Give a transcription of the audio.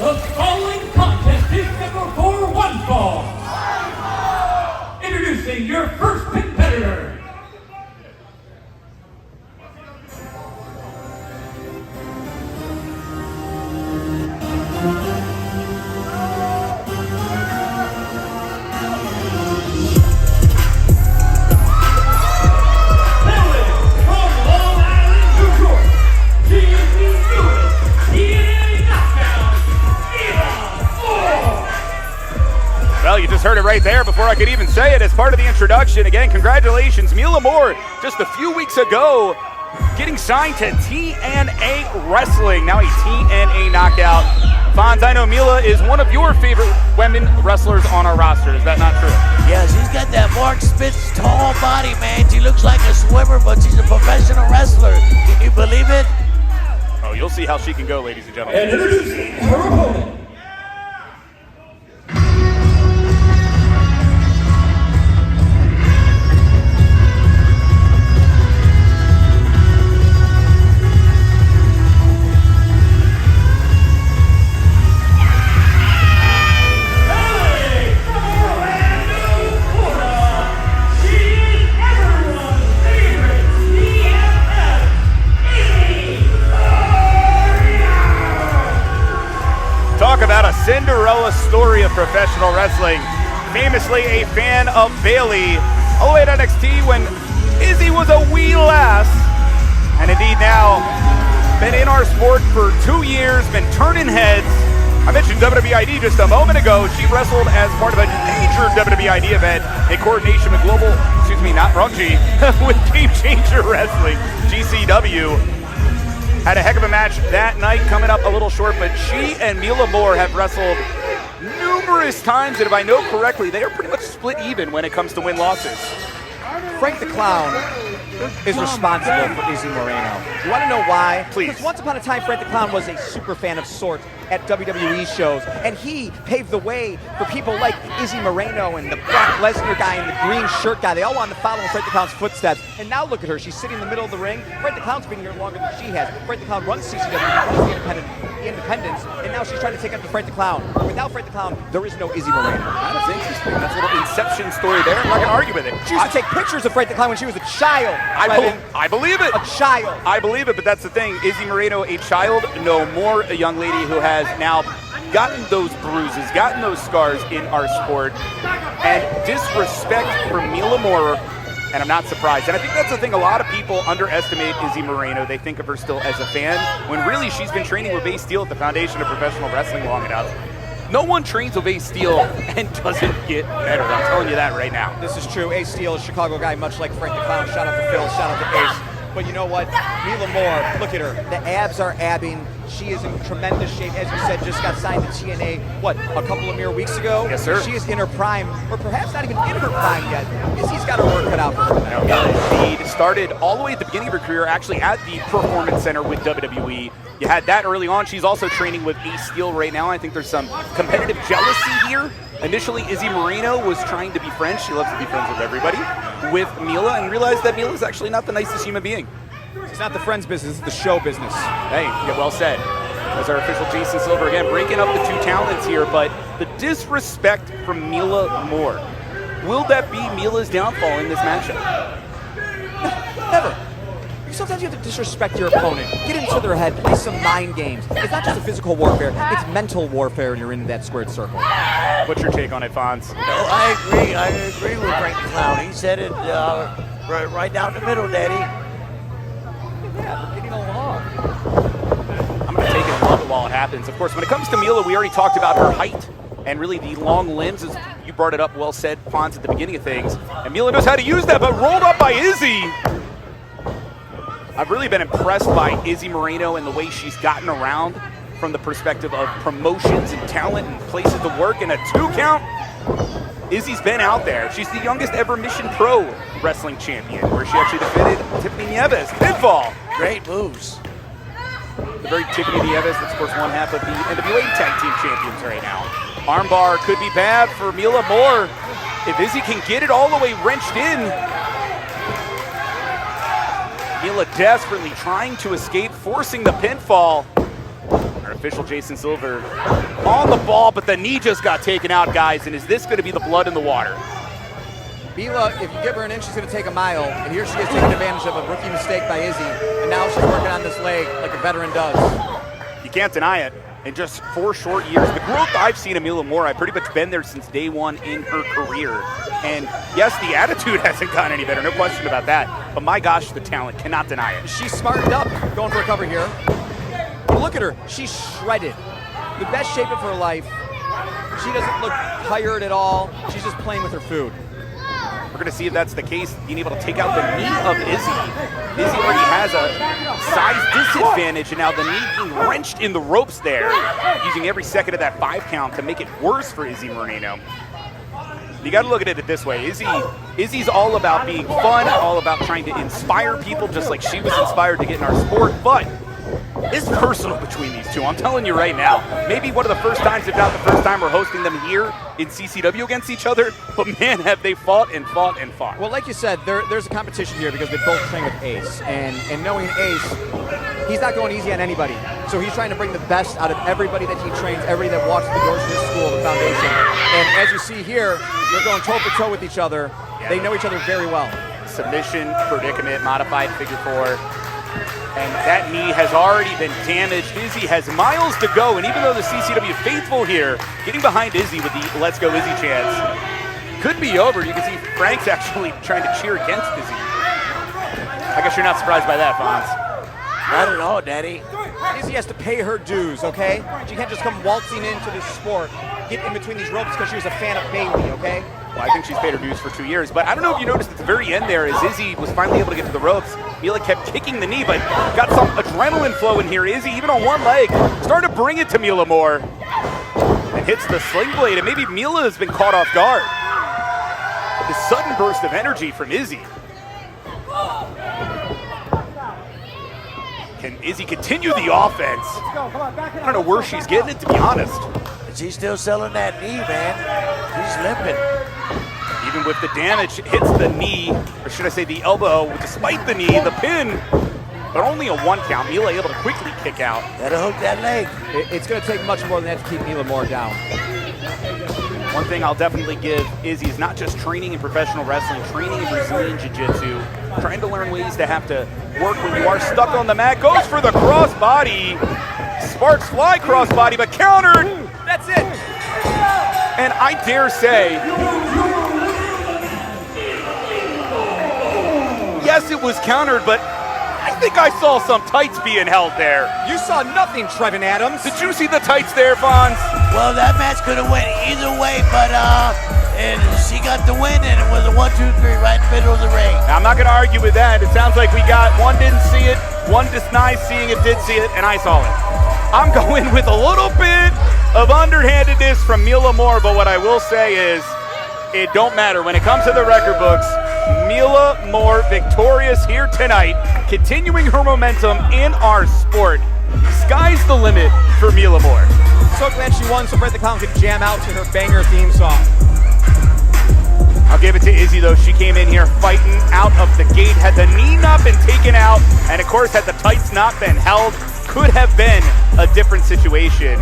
The following contest is scheduled for one fall. Introducing your first competitor. Well, you just heard it right there before I could even say it as part of the introduction. Again, congratulations, MILA Moore, just a few weeks ago, getting signed to TNA Wrestling. Now a TNA knockout. Fonz, I know MILA is one of your favorite women wrestlers on our roster. Is that not true? Yeah, she's got that Mark Spitz tall body, man. She looks like a swimmer, but she's a professional wrestler. Can you believe it? Oh, you'll see how she can go, ladies and gentlemen. And introducing her opponent. Talk about a Cinderella story of professional wrestling. Famously a fan of Bailey, all the way to NXT when Izzy was a wee lass. And indeed now, been in our sport for 2 years, been turning heads. I mentioned WWEID just a moment ago. She wrestled as part of a major WWEID event in coordination with with Game Changer Wrestling, GCW. Had a heck of a match that night, coming up a little short, but she and MILA Moore have wrestled numerous times, and if I know correctly, they are pretty much split even when it comes to win-losses. Frank the Clown is responsible for Izzy Moreno. You want to know why? Please. Because once upon a time, Frank the Clown was a super fan of sorts at WWE shows, and he paved the way for people like Izzy Moreno and the Brock Lesnar guy and the green shirt guy. They all wanted to follow in Frank the Clown's footsteps. And now look at her. She's sitting in the middle of the ring. Frank the Clown's been here longer than she has. Frank the Clown runs CCW, runs the Independence, and now she's trying to take up the Frank the Clown. Without Frank the Clown, there is no Izzy Moreno. That's interesting. That's a little Inception story there. I'm not going to argue with it. She used to take pictures of Frank the Clown when she was a child. I believe it. A child. I believe it, but that's the thing. Izzy Moreno, a child, no more a young lady who has now gotten those bruises, gotten those scars in our sport, and disrespect for MILA Moore, and I'm not surprised. And I think that's the thing, a lot of people underestimate Izzy Moreno. They think of her still as a fan, when really she's been training with Ace Steel at the foundation of professional wrestling long enough. No one trains with Ace Steel and doesn't get better. I'm telling you that right now. This is true. Ace Steel is a Chicago guy, much like Frank the Clown. Shout out to Phil, shout out to Ace. But you know what? MILA Moore, look at her. The abs are abbing. She is in tremendous shape. As you said, just got signed to TNA, what, a couple of mere weeks ago? Yes, sir. She is in her prime, or perhaps not even in her prime yet. Izzy's got her work cut out for her now. Indeed, started all the way at the beginning of her career, actually at the Performance Center with WWE. You had that early on. She's also training with Ace Steel right now. I think there's some competitive jealousy here. Initially, Izzy Moreno was trying to be friends. She loves to be friends with everybody, with MILA, and realized that MILA is actually not the nicest human being. It's not the friends business, it's the show business. Hey, yeah, well said. As our official Jason Silver again, breaking up the two talents here, but the disrespect from MILA Moore. Will that be MILA's downfall in this matchup? No, never. Sometimes you have to disrespect your opponent, get into their head, play some mind games. It's not just a physical warfare, it's mental warfare when you're in that squared circle. What's your take on it, Fonz? No, I agree with Frank the Clown. He said it right down the middle, Daddy. Yeah, we're getting along. I'm going to take it and love it while it happens. Of course, when it comes to MILA, we already talked about her height and really the long limbs, as you brought it up, well said, Fonz, at the beginning of things. And MILA knows how to use that, but rolled up by Izzy. I've really been impressed by Izzy Moreno and the way she's gotten around from the perspective of promotions and talent and places to work. In a 2 count, Izzy's been out there. She's the youngest ever Mission Pro wrestling champion, where she actually defeated Tiffany Nieves. Pinfall. Great moves. The very Tiffany Nieves, that's of course one half of the NWA Tag Team Champions right now. Armbar could be bad for MILA Moore. If Izzy can get it all the way wrenched in. MILA desperately trying to escape, forcing the pinfall. Our official Jason Silver on the ball, but the knee just got taken out, guys, and is this going to be the blood in the water? Mila, if you give her an inch, she's going to take a mile, and here she is taking advantage of a rookie mistake by Izzy, and now she's working on this leg like a veteran does. You can't deny it. In just 4 short years, the growth I've seen of MILA MOORE, I've pretty much been there since day one in her career. And yes, the attitude hasn't gotten any better, no question about that. But my gosh, the talent, cannot deny it. She's smartened up, going for a cover here. But look at her, she's shredded. The best shape of her life. She doesn't look tired at all. She's just playing with her food. We're going to see if that's the case, being able to take out the knee of Izzy. Izzy already has a size disadvantage, and now the knee being wrenched in the ropes there, using every second of that 5 count to make it worse for Izzy Moreno. You got to look at it this way. Izzy's all about being fun, all about trying to inspire people, just like she was inspired to get in our sport, but it's personal between these two. I'm telling you right now, maybe one of the first times, if not the first time, we're hosting them here in CCW against each other, but man, have they fought and fought and fought. Well, like you said, there's a competition here because they both train with Ace, and knowing Ace, he's not going easy on anybody. So he's trying to bring the best out of everybody that he trains, everybody that walks the doors of his school, the foundation. And as you see here, they're going toe-for-toe with each other. Yeah. They know each other very well. Submission, predicament, modified figure 4. And that knee has already been damaged. Izzy has miles to go, and even though the CCW faithful here, getting behind Izzy with the Let's Go Izzy chants, could be over. You can see Frank's actually trying to cheer against Izzy. I guess you're not surprised by that, Fonz. Not at all, Daddy. Izzy has to pay her dues, okay? She can't just come waltzing into this sport, get in between these ropes because she was a fan of Bailey, okay? Well, I think she's paid her dues for 2 years, but I don't know if you noticed at the very end there, as Izzy was finally able to get to the ropes, Mila kept kicking the knee, but got some adrenaline flow in here. Izzy, even on one leg, started to bring it to MILA MOORE, and hits the sling blade, and maybe Mila has been caught off guard. But the sudden burst of energy from Izzy. Can Izzy continue the offense? I don't know where she's getting it, to be honest. She's still selling that knee, man. She's limping. Even with the damage, hits the knee, or should I say the elbow, despite the knee, the pin, but only a 1 count. Mila able to quickly kick out. Gotta hook that leg. It's gonna take much more than that to keep MILA MOORE down. One thing I'll definitely give Izzy is not just training in professional wrestling, training in Brazilian Jiu-Jitsu, trying to learn ways to have to work when you are stuck on the mat. Goes for the crossbody. Sparks fly crossbody, but countered. That's it. And I dare say, yes, it was countered, but I think I saw some tights being held there. You saw nothing, Trevin Adams. Did you see the tights there, Fonz? Well, that match could have went either way, but and she got the win, and it was a 1, 2, 3 right in the middle of the ring. Now, I'm not going to argue with that. It sounds like we got one didn't see it, one denies seeing it, did see it, and I saw it. I'm going with a little bit of underhandedness from MILA MOORE, but what I will say is it don't matter. When it comes to the record books, MILA MOORE victorious here tonight, continuing her momentum in our sport. Sky's the limit for MILA MOORE. So glad she won so Brett the Clown could jam out to her banger theme song. I'll give it to Izzy, though. She came in here fighting out of the gate. Had the knee not been taken out, and of course, had the tights not been held, could have been a different situation.